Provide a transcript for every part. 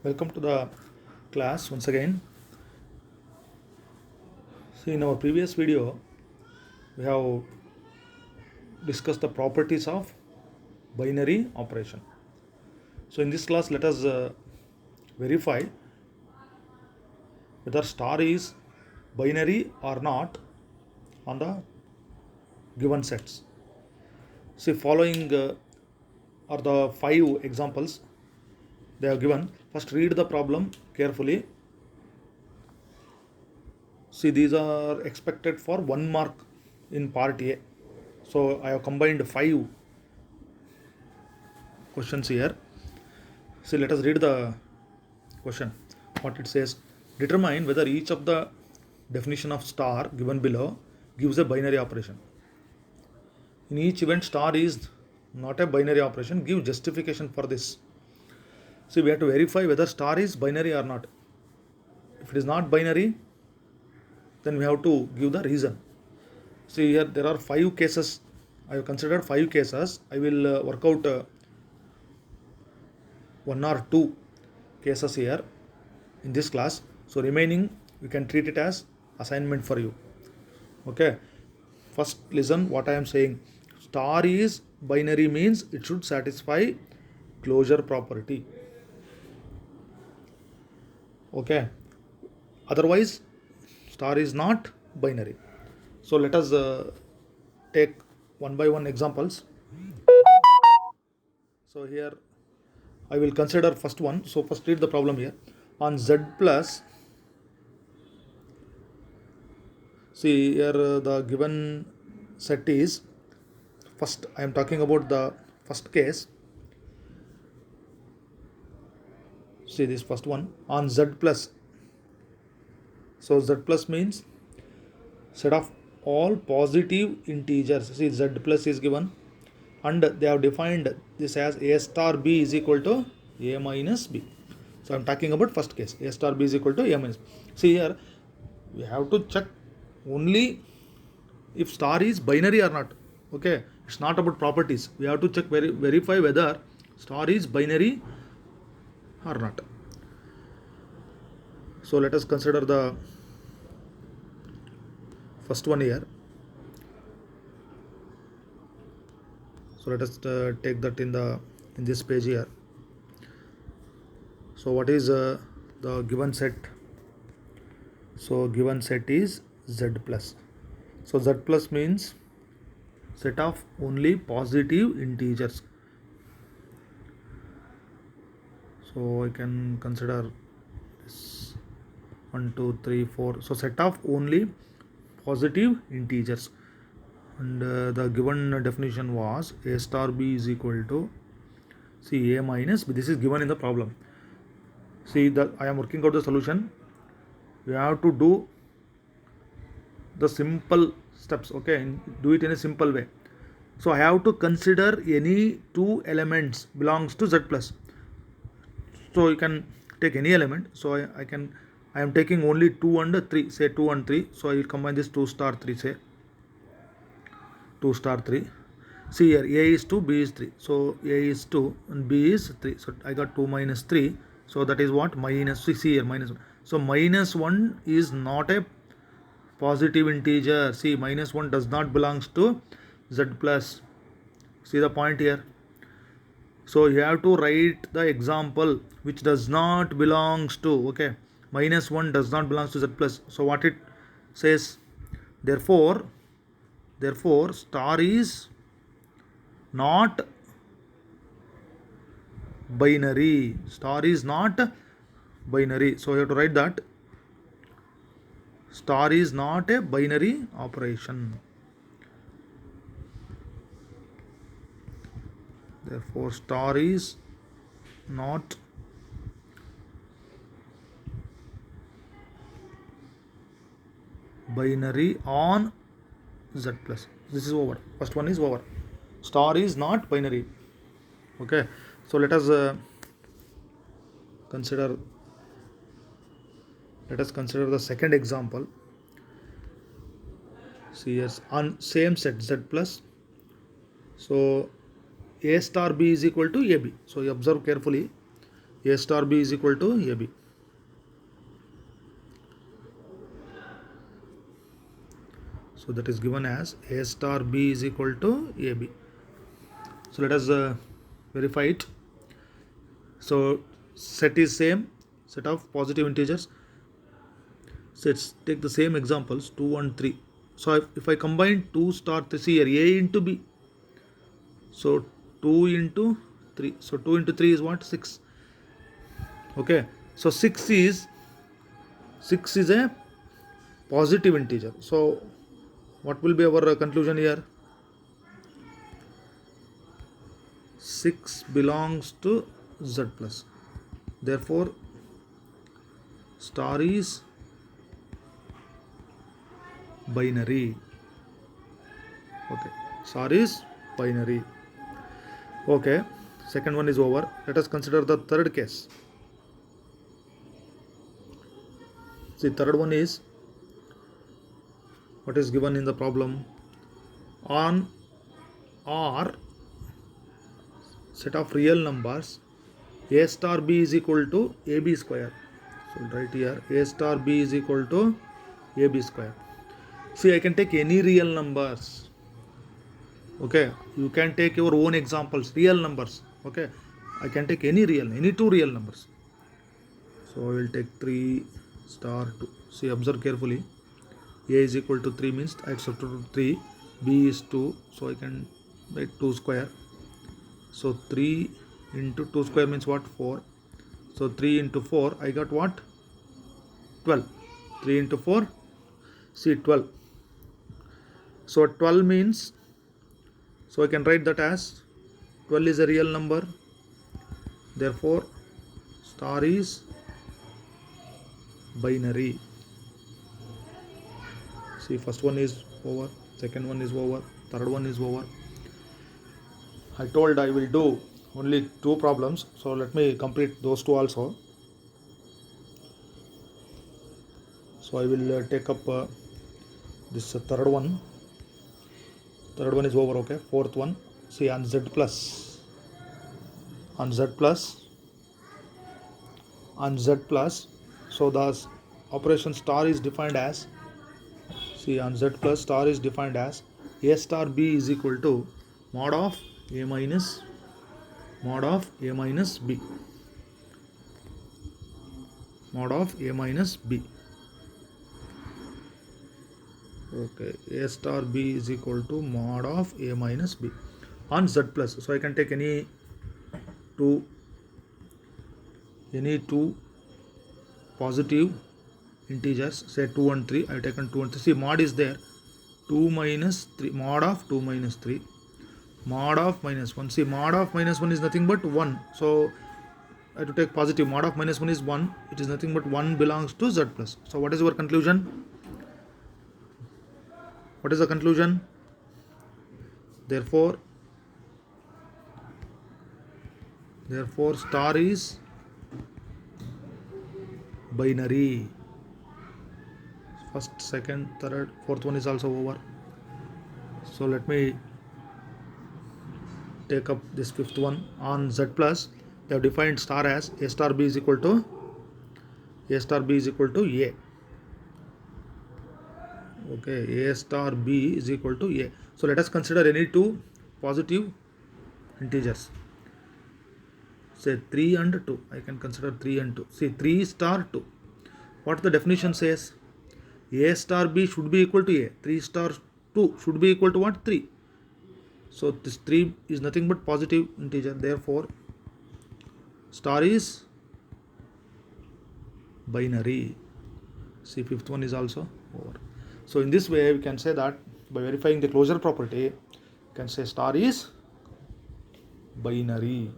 Welcome to the class once again. See, in our previous video, we have discussed the properties of binary operation. So, in this class, let us verify whether star is binary or not on the given sets. See, following are the 5 examples they have given. First, read the problem carefully. See, these are expected for 1 mark in part A. So, I have combined 5 questions here. So, let us read the question. What it says: determine whether each of the definition of star given below gives a binary operation. In each event, star is not a binary operation. Give justification for this. See, we have to verify whether star is binary or not. If it is not binary, then we have to give the reason. See, here there are 5 cases. I have considered 5 cases. I will work out 1 or 2 cases here in this class. So remaining we can treat it as assignment for you. Okay. First listen what I am saying. Star is binary means it should satisfy closure property. Okay. Otherwise star is not binary. So let us take one by one examples. So here I will consider first one. So first read the problem here. On Z plus, see here the given set is, first I am talking about the first case. See this first one on Z plus. So Z plus means set of all positive integers. See Z plus is given and they have defined this as A star B is equal to A minus B. So I am talking about first case. A star B is equal to A minus B. See here we have to check only if star is binary or not. Okay, it's not about properties. We have to check verify whether star is binary or not. So let us consider the first one here. So let us take that in this page here. So what is the given set? So given set is Z plus. So Z plus means set of only positive integers. So I can consider this 1, 2, 3, 4. So set of only positive integers. And the given definition was A star B is equal to, see, A minus B. This is given in the problem. See that I am working out the solution. We have to do the simple steps. Okay, do it in a simple way. So I have to consider any 2 elements belongs to Z plus. So you can take any element. So I am taking only 2 and 3. Say 2 and 3. So I will combine this 2 star 3. Say 2 star 3. See here A is 2, B is 3. So A is 2 and B is 3. So I got 2 minus 3. So that is what? Minus 6 here. Minus 1. So minus 1 is not a positive integer. See, minus 1 does not belongs to Z plus. See the point here. So you have to write the example which does not belongs to, okay, minus 1 does not belongs to Z plus. So what it says, therefore star is not binary. Star is not binary. So you have to write that star is not a binary operation. Therefore star is not binary on Z plus. This is over. First one is over. Star is not binary. Okay. So let us consider the second example. See, yes, on same set Z plus. So A star B is equal to AB. So you observe carefully. A star B is equal to AB. So that is given as A star B is equal to AB. So let us verify it. So set is same, set of positive integers. So let's take the same examples, 2 and 3. So if I combine 2 star 3, see here, A into B. So 2 into 3. So 2 into 3 is what? 6. Okay. So 6 is a positive integer. So what will be our conclusion here? 6 belongs to Z plus. Therefore, star is binary. Okay, star is binary. Okay, second one is over. Let us consider the third case. The third one is what is given in the problem. On R set of real numbers, A star B is equal to AB square. So right here, A star B is equal to AB square. See, I can take any real numbers. Okay, you can take your own examples, real numbers. Okay, I can take any two real numbers. So I will take 3 star 2. See, observe carefully. A is equal to 3 means I substitute 3. B is 2. So I can write 2 square. So 3 into 2 square means what? 4. So 3 into 4, I got what? 12. 3 into 4, see 12. So 12 means, so I can write that as 12 is a real number. Therefore, star is binary. See, first one is over, second one is over, third one is over. I told I will do only 2 problems, so let me complete those 2 also. So I will take up this third one. Third one is over. Okay, fourth one. See, on Z plus, so the operation star is defined as, see, on Z plus, star is defined as A star B is equal to mod of A minus B. Mod of A minus B. Okay, A star B is equal to mod of A minus B on Z plus. So I can take any two positive integers, say 2 and 3. I have taken 2 and 3. See, mod is there. 2 minus 3, mod of 2 minus 3, mod of minus 1. See, mod of minus 1 is nothing but 1. So I have to take positive. Mod of minus 1 is 1. It is nothing but 1 belongs to Z plus. So what is our conclusion? What is the conclusion? Therefore star is binary. First, second, third, fourth one is also over. So let me take up this fifth one. On Z plus, they have defined star as A star B is equal to A. Okay, A star B is equal to A. So let us consider any 2 positive integers. Say 3 and 2. I can consider 3 and 2. See, 3 star 2. What the definition says? A star B should be equal to A. 3 star 2 should be equal to what? 3. So this 3 is nothing but positive integer. Therefore, star is binary. See, fifth one is also over. So in this way, we can say that by verifying the closure property, you can say star is binary.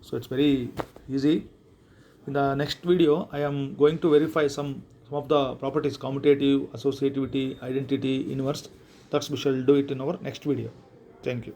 So it's very easy. In the next video, I am going to verify some of the properties: commutative, associativity, identity, inverse. That's we shall do it in our next video. Thank you.